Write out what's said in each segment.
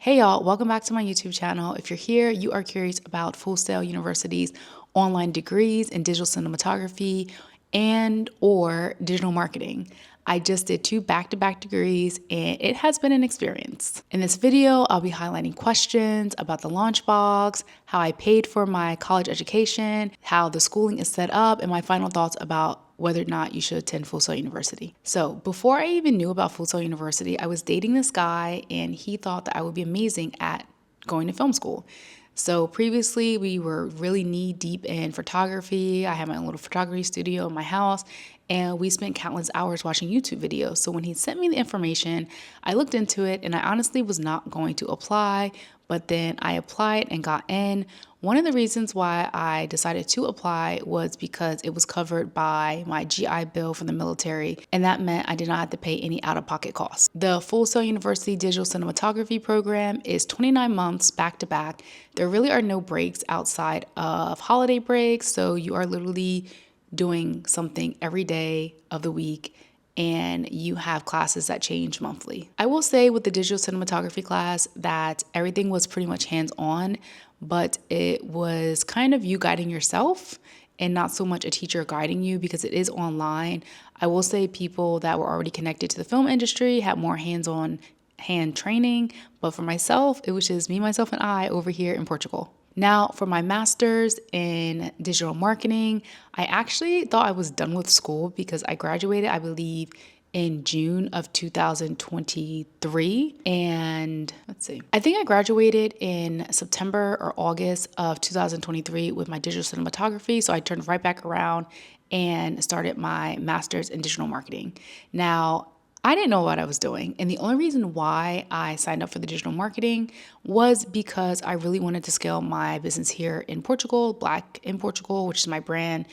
Hey y'all, welcome back to my YouTube channel. If you're here, you are curious about Full Sail University's online degrees in digital cinematography and or digital marketing. I just did 2 back-to-back degrees and it has been an experience. In this video, I'll be highlighting questions about the LaunchBox, how I paid for my college education, how the schooling is set up, and my final thoughts about whether or not you should attend Full Sail University. So before I even knew about Full Sail University, I was dating this guy and he thought that I would be amazing at going to film school. So previously we were really knee deep in photography. I had my own little photography studio in my house and we spent countless hours watching YouTube videos. So when he sent me the information, I looked into it and I honestly was not going to apply, but then I applied and got in. One of the reasons why I decided to apply was because it was covered by my GI Bill from the military, and that meant I did not have to pay any out-of-pocket costs. The Full Sail University Digital Cinematography program is 29 months back to back. There really are no breaks outside of holiday breaks, so you are literally doing something every day of the week, and you have classes that change monthly. I will say with the digital cinematography class that everything was pretty much hands-on, but it was kind of you guiding yourself and not so much a teacher guiding you because it is online. I will say people that were already connected to the film industry had more hands-on hand training, but for myself, it was just me, myself, and I over here in Portugal. Now, for my master's in digital marketing, I actually thought I was done with school because I graduated, I believe, in June of 2023. And let's see, I think I graduated in September or August of 2023 with my digital cinematography. So I turned right back around and started my master's in digital marketing. Now, I didn't know what I was doing. And the only reason why I signed up for the digital marketing was because I really wanted to scale my business here in Portugal, Black in Portugal, which is my brand.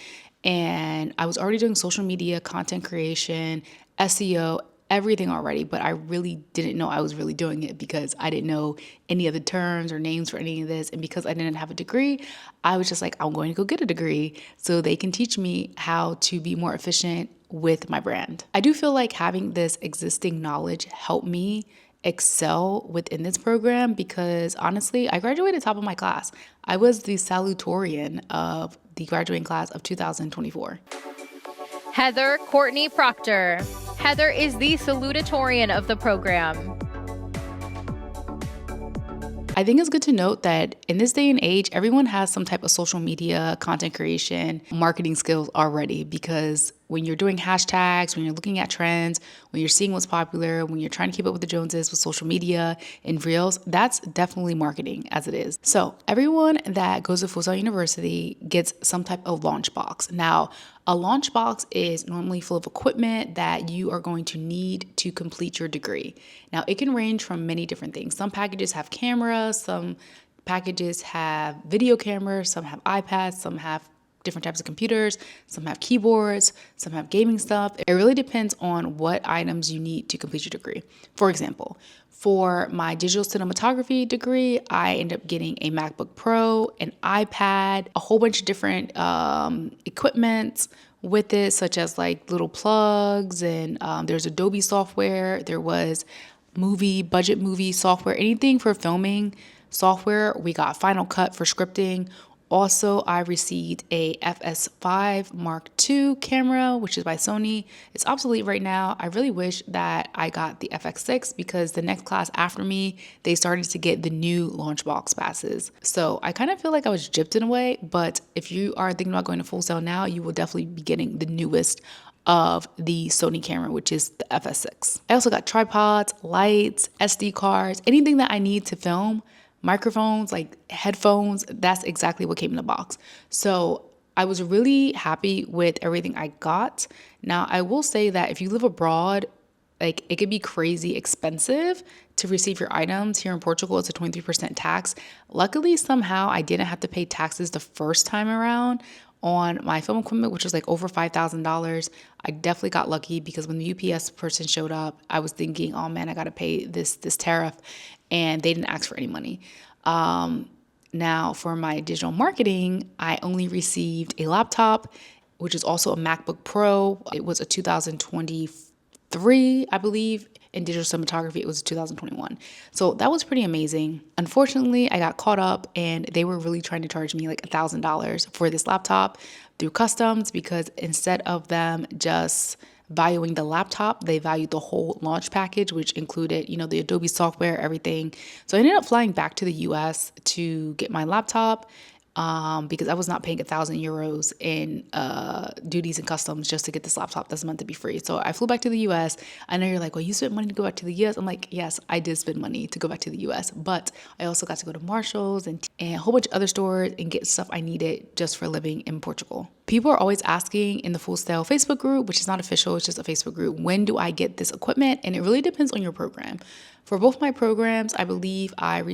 And I was already doing social media, content creation, SEO, everything already, but I really didn't know I was really doing it because I didn't know any of the terms or names for any of this. And because I didn't have a degree, I was just like, I'm going to go get a degree so they can teach me how to be more efficient with my brand. I do feel like having this existing knowledge helped me excel within this program because honestly, I graduated top of my class. I was the salutatorian of the graduating class of 2024. Heather Courtney Proctor. Heather is the salutatorian of the program. I think it's good to note that in this day and age, everyone has some type of social media, content creation, marketing skills already because when you're doing hashtags, when you're looking at trends, when you're seeing what's popular, when you're trying to keep up with the Joneses with social media and reels, that's definitely marketing as it is. So everyone that goes to Full Sail University gets some type of launch box. Now, a launch box is normally full of equipment that you are going to need to complete your degree. Now, it can range from many different things. Some packages have cameras, some packages have video cameras, some have iPads, some have different types of computers, some have keyboards, some have gaming stuff. It really depends on what items you need to complete your degree. For example, for my digital cinematography degree, I ended up getting a MacBook Pro, an iPad, a whole bunch of different equipment with it, such as like little plugs, and there's Adobe software, there was budget movie software, anything for filming software. We got Final Cut for scripting. Also, I received a FS5 Mark II camera, which is by Sony. It's obsolete right now. I really wish that I got the FX6 because the next class after me, they started to get the new LaunchBox passes. So I kind of feel like I was gypped in a way, but if you are thinking about going to Full Sail now, you will definitely be getting the newest of the Sony camera, which is the FS6. I also got tripods, lights, SD cards, anything that I need to film. Microphones, like headphones, that's exactly what came in the box. So I was really happy with everything I got. Now, I will say that if you live abroad, like it could be crazy expensive to receive your items. Here in Portugal, it's a 23% tax. Luckily, somehow I didn't have to pay taxes the first time around on my film equipment, which was like over $5,000. I definitely got lucky because when the UPS person showed up, I was thinking, oh man, I got to pay this tariff, and they didn't ask for any money. Now for my digital marketing, I only received a laptop, which is also a MacBook Pro. It was a 2024 2023, I believe. In digital cinematography, it was 2021. So that was pretty amazing. Unfortunately, I got caught up and they were really trying to charge me like $1,000 for this laptop through customs, because instead of them just valuing the laptop, they valued the whole launch package, which included, the Adobe software, everything. So I ended up flying back to the US to get my laptop, because I was not paying €1,000 in duties and customs just to get this laptop that's meant to be free. So I flew back to the US. I know you're like, well, you spent money to go back to the US. I'm like, yes, I did spend money to go back to the US, but I also got to go to Marshall's and a whole bunch of other stores and get stuff I needed just for living in Portugal. People are always asking in the Full Sail Facebook group, which is not official, it's just a Facebook group, when do I get this equipment? And it really depends on your program. For both my programs, I believe I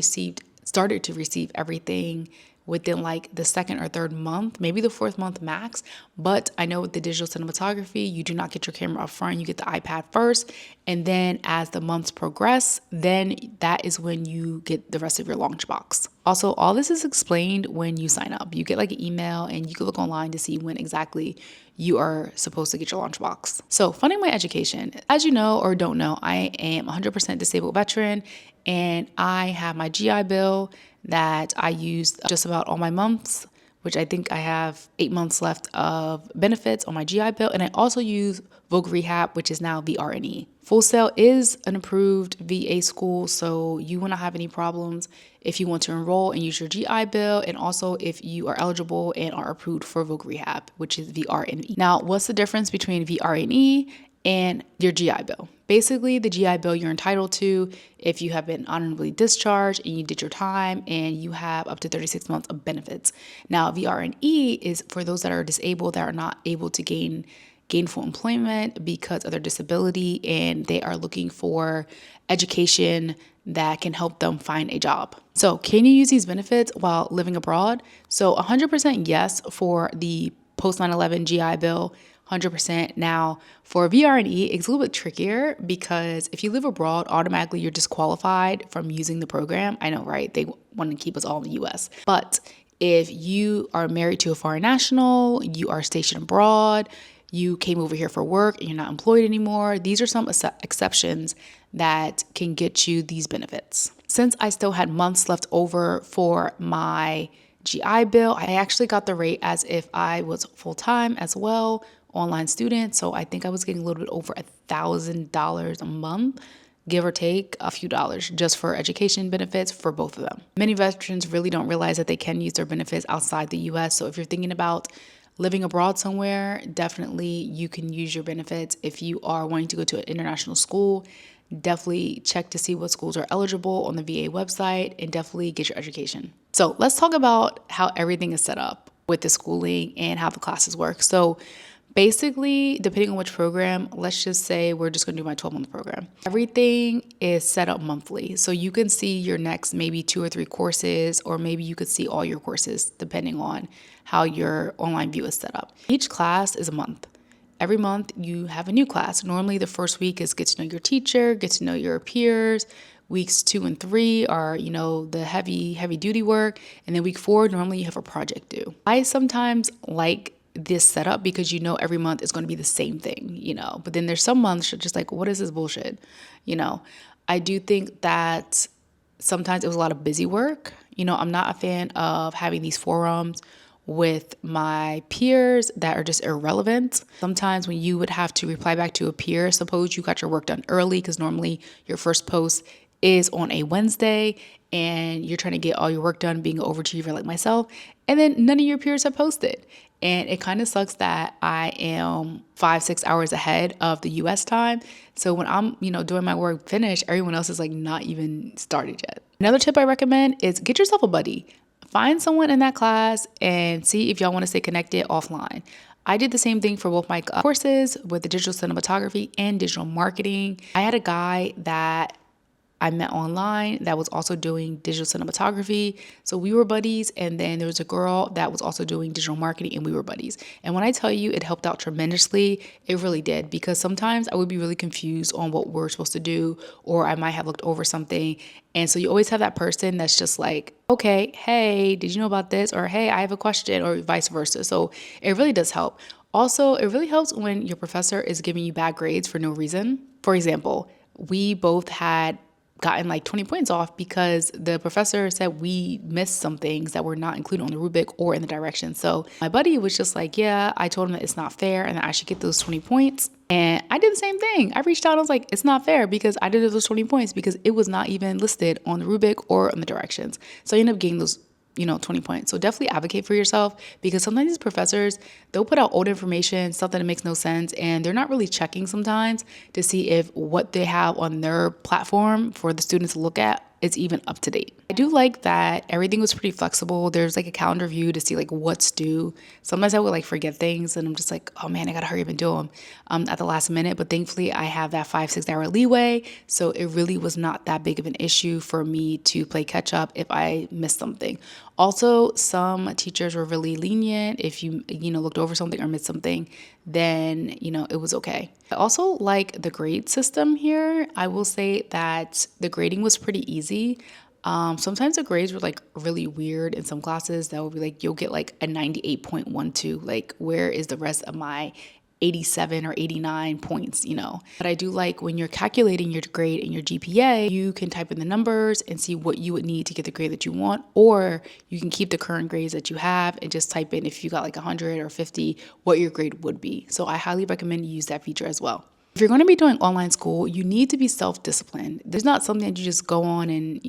started to receive everything within like the second or third month, maybe the fourth month max. But I know with the digital cinematography, you do not get your camera up front. You get the iPad first. And then as the months progress, then that is when you get the rest of your LaunchBox. Also, all this is explained when you sign up. You get like an email and you can look online to see when exactly you are supposed to get your LaunchBox. So funding my education, as you know or don't know, I am 100% disabled veteran and I have my GI Bill that I use just about all my months, which I think I have 8 months left of benefits on my GI Bill. And I also use Voc Rehab, which is now VR&E. Full Sail is an approved VA school, so you will not have any problems if you want to enroll and use your GI Bill, and also if you are eligible and are approved for Voc Rehab, which is VR&E. Now, what's the difference between VR&E and your GI Bill? Basically, the GI Bill you're entitled to if you have been honorably discharged and you did your time and you have up to 36 months of benefits. Now, VR&E is for those that are disabled that are not able to gain gainful employment because of their disability, and they are looking for education that can help them find a job. So can you use these benefits while living abroad? So 100% yes for the post 9/11 GI Bill, 100%. Now for VR&E, it's a little bit trickier because if you live abroad, automatically you're disqualified from using the program. I know, right? They want to keep us all in the US. But if you are married to a foreign national, you are stationed abroad, you came over here for work and you're not employed anymore, these are some exceptions that can get you these benefits. Since I still had months left over for my GI Bill, I actually got the rate as if I was full-time as well, online student. So I think I was getting a little bit over $1,000 a month, give or take a few dollars, just for education benefits for both of them. Many veterans really don't realize that they can use their benefits outside the US. So if you're thinking about living abroad somewhere, definitely you can use your benefits. If you are wanting to go to an international school, definitely check to see what schools are eligible on the VA website and definitely get your education. So let's talk about how everything is set up with the schooling and how the classes work. So basically, depending on which program, let's just say we're just going to do my 12-month program. Everything is set up monthly. So you can see your next maybe 2 or 3 courses, or maybe you could see all your courses depending on how your online view is set up. Each class is a month. Every month you have a new class. Normally the first week is get to know your teacher, get to know your peers. Weeks 2 and 3 are, the heavy duty work. And then week 4, normally you have a project due. I sometimes like this setup because every month is going to be the same thing, but then there's some months you're just like, what is this bullshit? I do think that sometimes it was a lot of busy work. I'm not a fan of having these forums with my peers that are just irrelevant. Sometimes when you would have to reply back to a peer, suppose you got your work done early because normally your first post is on a Wednesday and you're trying to get all your work done being an overachiever like myself, and then none of your peers have posted. And it kind of sucks that I am 5-6 hours ahead of the US time. So when I'm, doing my work finished, everyone else is like not even started yet. Another tip I recommend is get yourself a buddy. Find someone in that class and see if y'all want to stay connected offline. I did the same thing for both my courses with the digital cinematography and digital marketing. I had a guy that I met online that was also doing digital cinematography. So we were buddies. And then there was a girl that was also doing digital marketing and we were buddies. And when I tell you it helped out tremendously, it really did, because sometimes I would be really confused on what we're supposed to do, or I might have looked over something. And so you always have that person that's just like, okay, hey, did you know about this? Or hey, I have a question, or vice versa. So it really does help. Also, it really helps when your professor is giving you bad grades for no reason. For example, we both had gotten like 20 points off because the professor said we missed some things that were not included on the rubric or in the directions. So my buddy was just like, yeah, I told him that it's not fair and that I should get those 20 points. And I did the same thing. I reached out and I was like, it's not fair because I did those 20 points because it was not even listed on the rubric or on the directions. So I ended up getting those 20 points. So definitely advocate for yourself, because sometimes these professors, they'll put out old information, stuff that makes no sense, and they're not really checking sometimes to see if what they have on their platform for the students to look at is even up to date. I do like that everything was pretty flexible. There's like a calendar view to see like what's due. Sometimes I would like forget things and I'm just like, oh man, I gotta hurry up and do them at the last minute. But thankfully I have that 5-6 hour leeway. So it really was not that big of an issue for me to play catch up if I missed something. Also, some teachers were really lenient. If you looked over something or missed something, then, it was okay. I also like the grade system here. I will say that the grading was pretty easy. Sometimes the grades were like really weird in some classes. That would be like, you'll get like a 98.12. Like, where is the rest of my 87 or 89 points, But I do like when you're calculating your grade and your GPA, you can type in the numbers and see what you would need to get the grade that you want, or you can keep the current grades that you have and just type in if you got like 100 or 50, what your grade would be. So I highly recommend you use that feature as well. If you're going to be doing online school, you need to be self-disciplined. There's not something that you just go on and,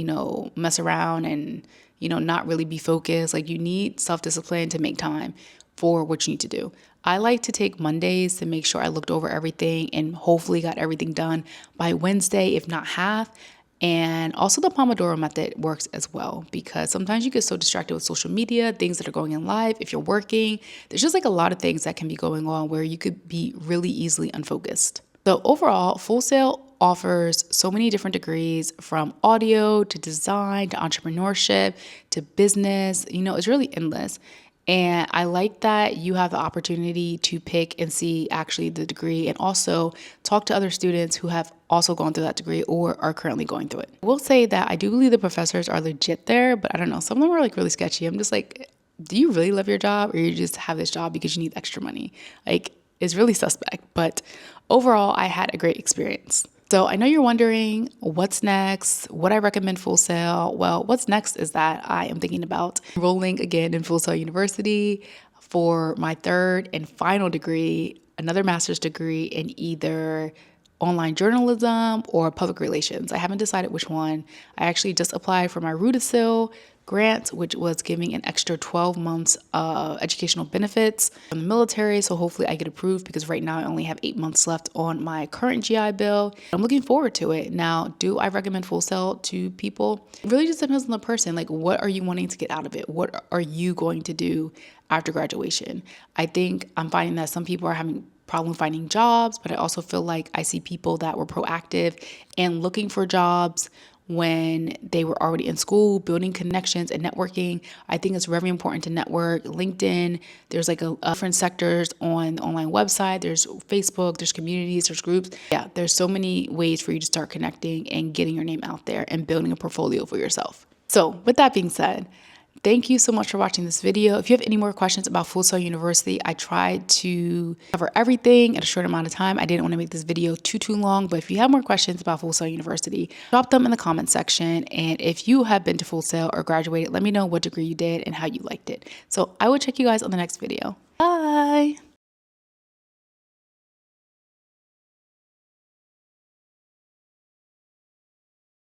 mess around and, not really be focused. Like, you need self-discipline to make time for what you need to do. I like to take Mondays to make sure I looked over everything and hopefully got everything done by Wednesday, if not half. And also the Pomodoro method works as well, because sometimes you get so distracted with social media, things that are going in live. If you're working, there's just like a lot of things that can be going on where you could be really easily unfocused. So overall, Full Sail offers so many different degrees, from audio to design to entrepreneurship to business. It's really endless. And I like that you have the opportunity to pick and see actually the degree, and also talk to other students who have also gone through that degree or are currently going through it. I will say that I do believe the professors are legit there, but I don't know, some of them are like really sketchy. I'm just like, do you really love your job, or you just have this job because you need extra money? Like, it's really suspect. But overall, I had a great experience. So I know you're wondering what's next, what I recommend Full Sail. Well, what's next is that I am thinking about enrolling again in Full Sail University for my third and final degree, another master's degree in either online journalism or public relations. I haven't decided which one. I actually just applied for my Rudisill grant, which was giving an extra 12 months of educational benefits from the military. So hopefully I get approved, because right now I only have 8 months left on my current GI Bill. I'm looking forward to it. Now, do I recommend Full Sail to people? It really just depends on the person. Like, what are you wanting to get out of it? What are you going to do after graduation? I think I'm finding that some people are having problem finding jobs, but I also feel like I see people that were proactive and looking for jobs when they were already in school, building connections and networking. I think it's very important to network. LinkedIn, there's like different sectors on the online website. There's Facebook, there's communities, there's groups. Yeah, there's so many ways for you to start connecting and getting your name out there and building a portfolio for yourself. So with that being said, thank you so much for watching this video. If you have any more questions about Full Sail University, I tried to cover everything in a short amount of time. I didn't want to make this video too long, but if you have more questions about Full Sail University, drop them in the comment section. And if you have been to Full Sail or graduated, let me know what degree you did and how you liked it. So I will check you guys on the next video. Bye.